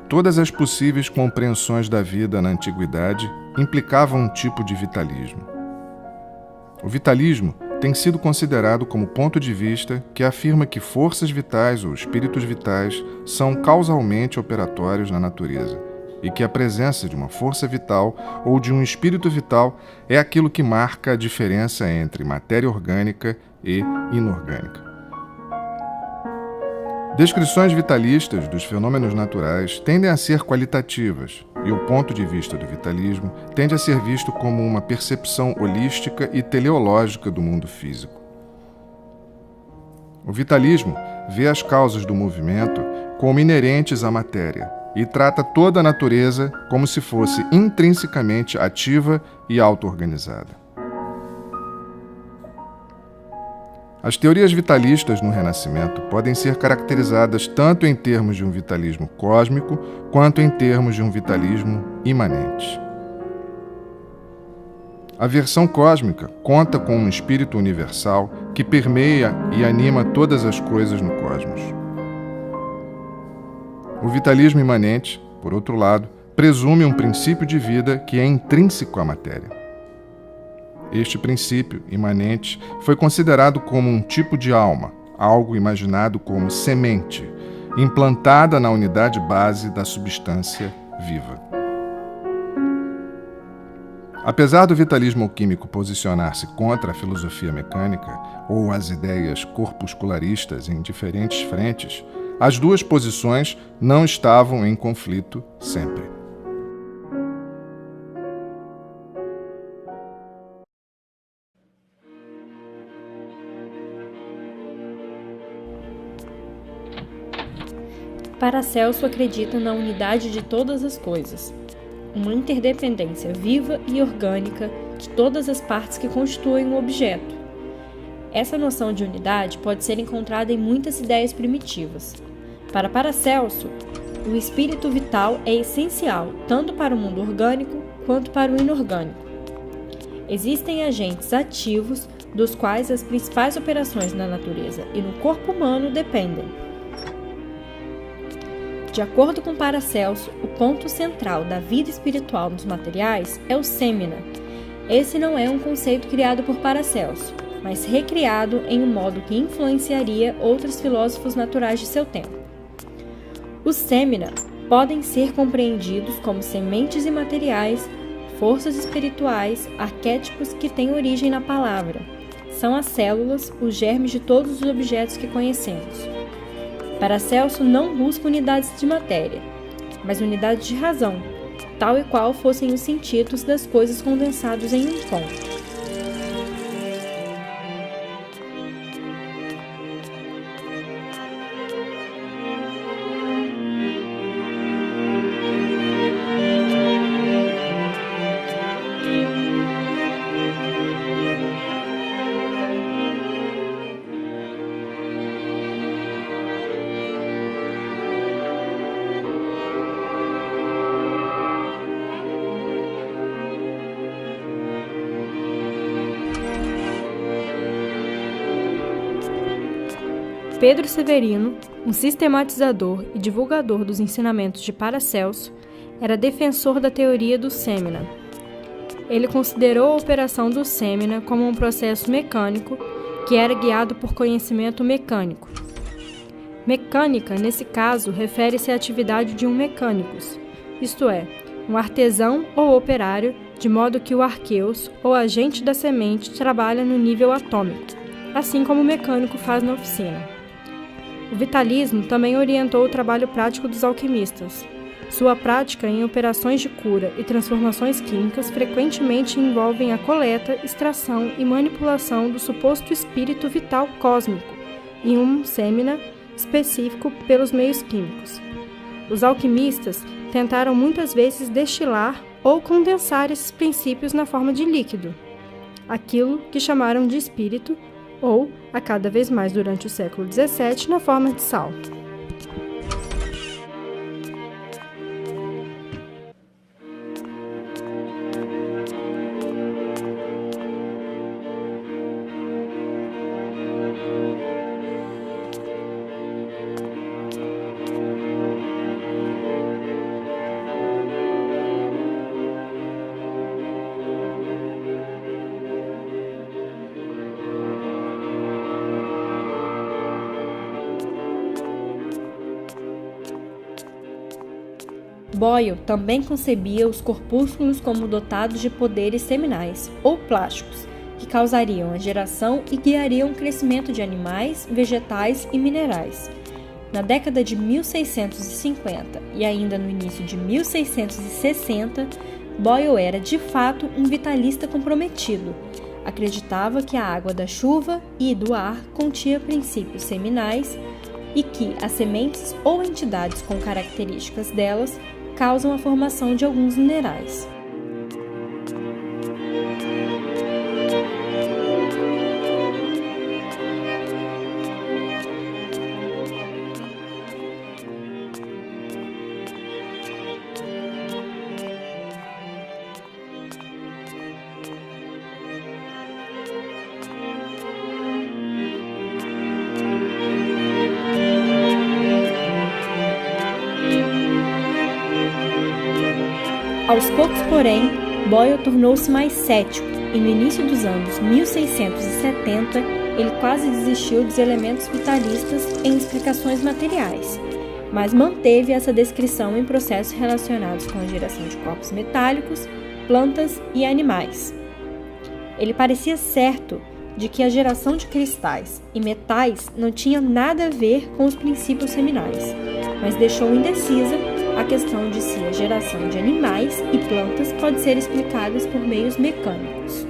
Todas as possíveis compreensões da vida na antiguidade implicavam um tipo de vitalismo. O vitalismo tem sido considerado como ponto de vista que afirma que forças vitais ou espíritos vitais são causalmente operatórios na natureza e que a presença de uma força vital ou de um espírito vital é aquilo que marca a diferença entre matéria orgânica e inorgânica. Descrições vitalistas dos fenômenos naturais tendem a ser qualitativas, e o ponto de vista do vitalismo tende a ser visto como uma percepção holística e teleológica do mundo físico. O vitalismo vê as causas do movimento como inerentes à matéria e trata toda a natureza como se fosse intrinsecamente ativa e auto-organizada. As teorias vitalistas no Renascimento podem ser caracterizadas tanto em termos de um vitalismo cósmico quanto em termos de um vitalismo imanente. A versão cósmica conta com um espírito universal que permeia e anima todas as coisas no cosmos. O vitalismo imanente, por outro lado, presume um princípio de vida que é intrínseco à matéria. Este princípio imanente foi considerado como um tipo de alma, algo imaginado como semente, implantada na unidade base da substância viva. Apesar do vitalismo alquímico posicionar-se contra a filosofia mecânica ou as ideias corpuscularistas em diferentes frentes, as duas posições não estavam em conflito sempre. Paracelso acredita na unidade de todas as coisas, uma interdependência viva e orgânica de todas as partes que constituem um objeto. Essa noção de unidade pode ser encontrada em muitas ideias primitivas. Para Paracelso, o espírito vital é essencial tanto para o mundo orgânico quanto para o inorgânico. Existem agentes ativos dos quais as principais operações na natureza e no corpo humano dependem. De acordo com Paracelso, o ponto central da vida espiritual nos materiais é o semina. Esse não é um conceito criado por Paracelso, mas recriado em um modo que influenciaria outros filósofos naturais de seu tempo. Os semina podem ser compreendidos como sementes imateriais, forças espirituais, arquétipos que têm origem na palavra. São as células, os germes de todos os objetos que conhecemos. Paracelso não busca unidades de matéria, mas unidades de razão, tal e qual fossem os sentidos das coisas condensados em um ponto. Pedro Severino, um sistematizador e divulgador dos ensinamentos de Paracelso, era defensor da teoria do semina. Ele considerou a operação do semina como um processo mecânico que era guiado por conhecimento mecânico. Mecânica, nesse caso, refere-se à atividade de um mecânicus, isto é, um artesão ou operário, de modo que o arqueus, ou agente da semente, trabalha no nível atômico, assim como o mecânico faz na oficina. O vitalismo também orientou o trabalho prático dos alquimistas. Sua prática em operações de cura e transformações químicas frequentemente envolvem a coleta, extração e manipulação do suposto espírito vital cósmico em um semina específico pelos meios químicos. Os alquimistas tentaram muitas vezes destilar ou condensar esses princípios na forma de líquido, aquilo que chamaram de espírito, ou, a cada vez mais durante o século XVII, na forma de sal. Boyle também concebia os corpúsculos como dotados de poderes seminais, ou plásticos, que causariam a geração e guiariam o crescimento de animais, vegetais e minerais. Na década de 1650 e ainda no início de 1660, Boyle era, de fato, um vitalista comprometido. Acreditava que a água da chuva e do ar continha princípios seminais e que as sementes ou entidades com características delas causam a formação de alguns minerais. Aos poucos, porém, Boyle tornou-se mais cético e no início dos anos 1670 ele quase desistiu dos elementos vitalistas em explicações materiais, mas manteve essa descrição em processos relacionados com a geração de corpos metálicos, plantas e animais. Ele parecia certo de que a geração de cristais e metais não tinha nada a ver com os princípios seminais, mas deixou indecisa a questão de se a geração de animais e plantas pode ser explicada por meios mecânicos.